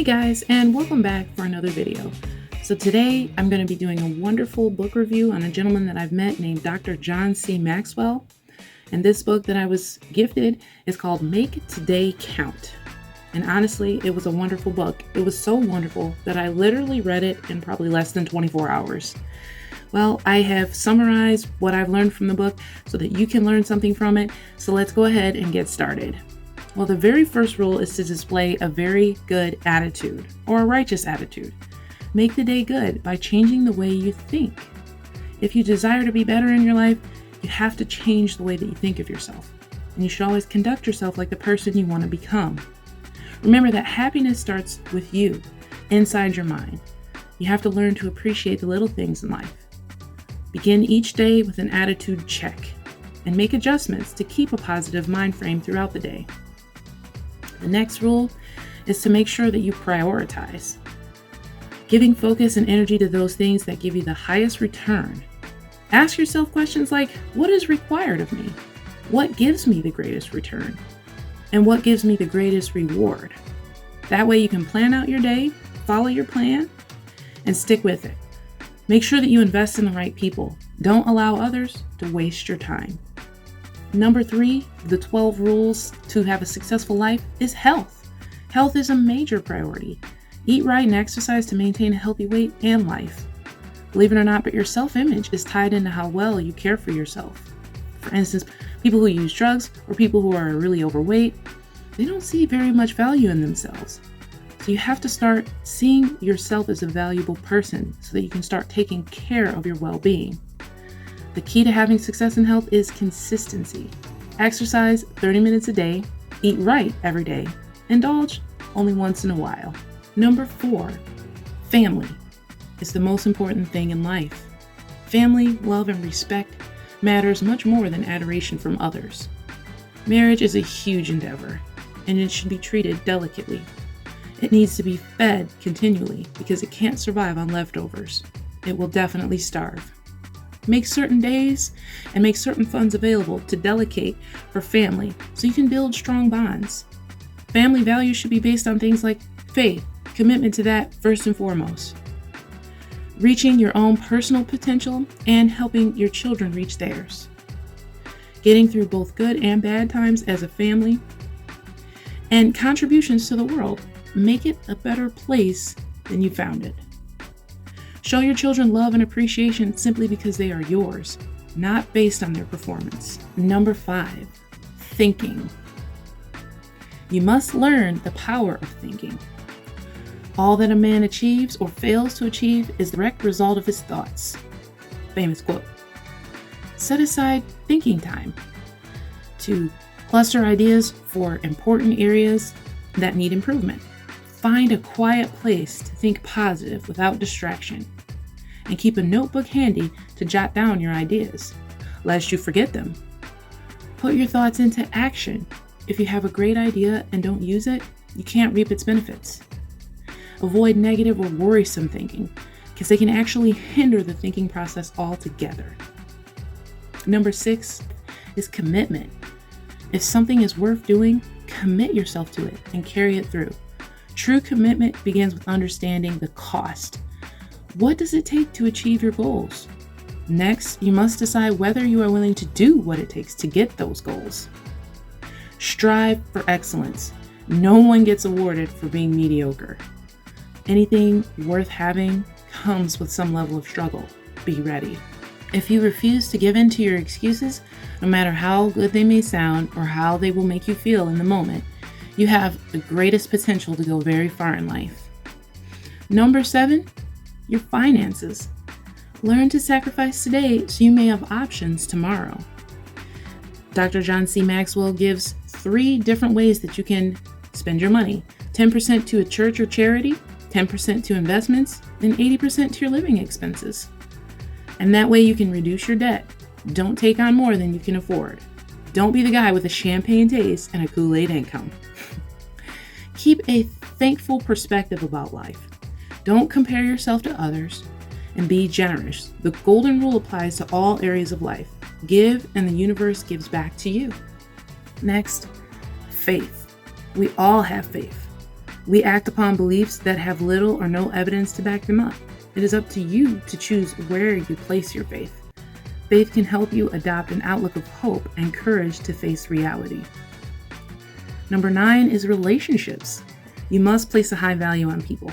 guys, and welcome back for another video. So today I'm going to be doing a wonderful book review on a gentleman that I've met named Dr. John C. Maxwell. And this book that I was gifted is called Make Today Count. And honestly, it was a wonderful book. It was so wonderful that I literally read it in probably less than 24 hours. Well, I have summarized what I've learned from the book so that you can learn something from it. So let's go ahead and get started. Well, the very first rule is to display a very good attitude or a righteous attitude. Make the day good by changing the way you think. If you desire to be better in your life, you have to change the way that you think of yourself. And you should always conduct yourself like the person you want to become. Remember that happiness starts with you, inside your mind. You have to learn to appreciate the little things in life. Begin each day with an attitude check and make adjustments to keep a positive mind frame throughout the day. The next rule is to make sure that you prioritize, giving focus and energy to those things that give you the highest return. Ask yourself questions like, what is required of me? What gives me the greatest return? And what gives me the greatest reward? That way you can plan out your day, follow your plan, and stick with it. Make sure that you invest in the right people. Don't allow others to waste your time. Number 3, the 12 rules to have a successful life is health. Health is a major priority. Eat right and exercise to maintain a healthy weight and life. Believe it or not, but your self-image is tied into how well you care for yourself. For instance, people who use drugs or people who are really overweight, they don't see very much value in themselves. So you have to start seeing yourself as a valuable person so that you can start taking care of your well-being. The key to having success in health is consistency. Exercise 30 minutes a day, eat right every day, indulge only once in a while. Number 4, family is the most important thing in life. Family, love, and respect matters much more than adoration from others. Marriage is a huge endeavor, and it should be treated delicately. It needs to be fed continually because it can't survive on leftovers. It will definitely starve. Make certain days and make certain funds available to delegate for family so you can build strong bonds. Family values should be based on things like faith, commitment to that first and foremost. Reaching your own personal potential and helping your children reach theirs. Getting through both good and bad times as a family. And contributions to the world. Make it a better place than you found it. Show your children love and appreciation simply because they are yours, not based on their performance. Number 5, thinking. You must learn the power of thinking. All that a man achieves or fails to achieve is the direct result of his thoughts. Famous quote. Set aside thinking time to cluster ideas for important areas that need improvement. Find a quiet place to think positive without distraction. And keep a notebook handy to jot down your ideas, lest you forget them. Put your thoughts into action. If you have a great idea and don't use it, you can't reap its benefits. Avoid negative or worrisome thinking, because they can actually hinder the thinking process altogether. Number 6 is commitment. If something is worth doing, commit yourself to it and carry it through. True commitment begins with understanding the cost. What does it take to achieve your goals? Next, you must decide whether you are willing to do what it takes to get those goals. Strive for excellence. No one gets awarded for being mediocre. Anything worth having comes with some level of struggle. Be ready. If you refuse to give in to your excuses, no matter how good they may sound or how they will make you feel in the moment, you have the greatest potential to go very far in life. Number 7, your finances. Learn to sacrifice today so you may have options tomorrow. Dr. John C. Maxwell gives 3 different ways that you can spend your money. 10% to a church or charity, 10% to investments, and 80% to your living expenses. And that way you can reduce your debt. Don't take on more than you can afford. Don't be the guy with a champagne taste and a Kool-Aid income. Keep a thankful perspective about life. Don't compare yourself to others and be generous. The golden rule applies to all areas of life. Give and the universe gives back to you. Next, faith. We all have faith. We act upon beliefs that have little or no evidence to back them up. It is up to you to choose where you place your faith. Faith can help you adopt an outlook of hope and courage to face reality. Number 9 is relationships. You must place a high value on people.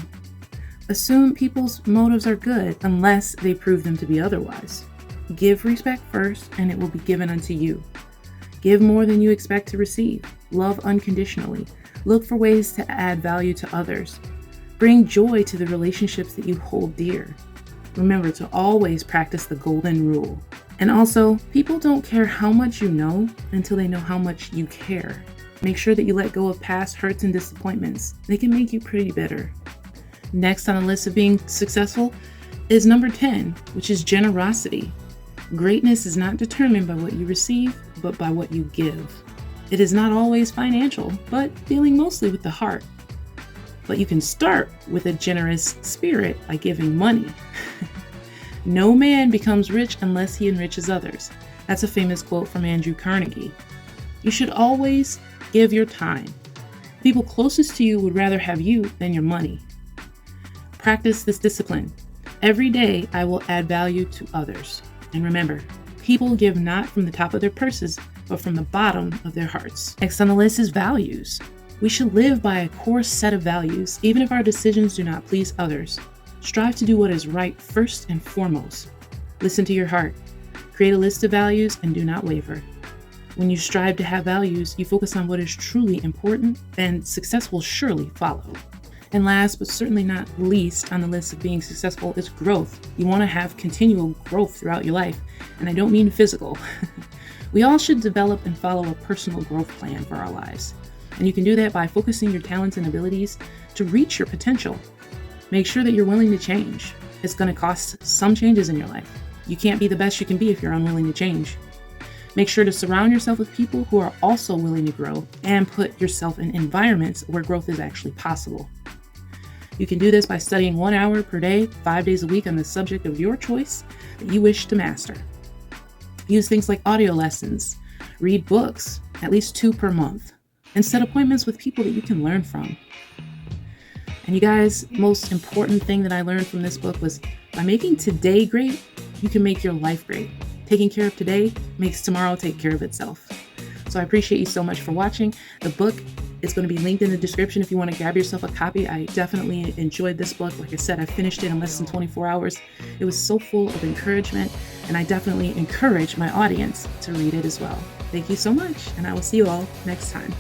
Assume people's motives are good unless they prove them to be otherwise. Give respect first, and it will be given unto you. Give more than you expect to receive. Love unconditionally. Look for ways to add value to others. Bring joy to the relationships that you hold dear. Remember to always practice the golden rule. And also, people don't care how much you know until they know how much you care. Make sure that you let go of past hurts and disappointments. They can make you pretty bitter. Next on the list of being successful is number 10, which is generosity. Greatness is not determined by what you receive, but by what you give. It is not always financial, but dealing mostly with the heart. But you can start with a generous spirit by giving money. No man becomes rich unless he enriches others. That's a famous quote from Andrew Carnegie. You should always give your time. People closest to you would rather have you than your money. Practice this discipline. Every day I will add value to others. And remember, people give not from the top of their purses, but from the bottom of their hearts. Next on the list is values. We should live by a core set of values, even if our decisions do not please others. Strive to do what is right first and foremost. Listen to your heart. Create a list of values and do not waver. When you strive to have values, you focus on what is truly important, and success will surely follow. And last, but certainly not least on the list of being successful is growth. You want to have continual growth throughout your life, and I don't mean physical. We all should develop and follow a personal growth plan for our lives. And you can do that by focusing your talents and abilities to reach your potential. Make sure that you're willing to change. It's going to cost some changes in your life. You can't be the best you can be if you're unwilling to change. Make sure to surround yourself with people who are also willing to grow and put yourself in environments where growth is actually possible. You can do this by studying 1 hour per day, 5 days a week on the subject of your choice that you wish to master. Use things like audio lessons, read books, at least 2 per month, and set appointments with people that you can learn from. And you guys, most important thing that I learned from this book was by making today great, you can make your life great. Taking care of today makes tomorrow take care of itself. So I appreciate you so much for watching. The book is going to be linked in the description if you want to grab yourself a copy. I definitely enjoyed this book. Like I said, I finished it in less than 24 hours. It was so full of encouragement, and I definitely encourage my audience to read it as well. Thank you so much, and I will see you all next time.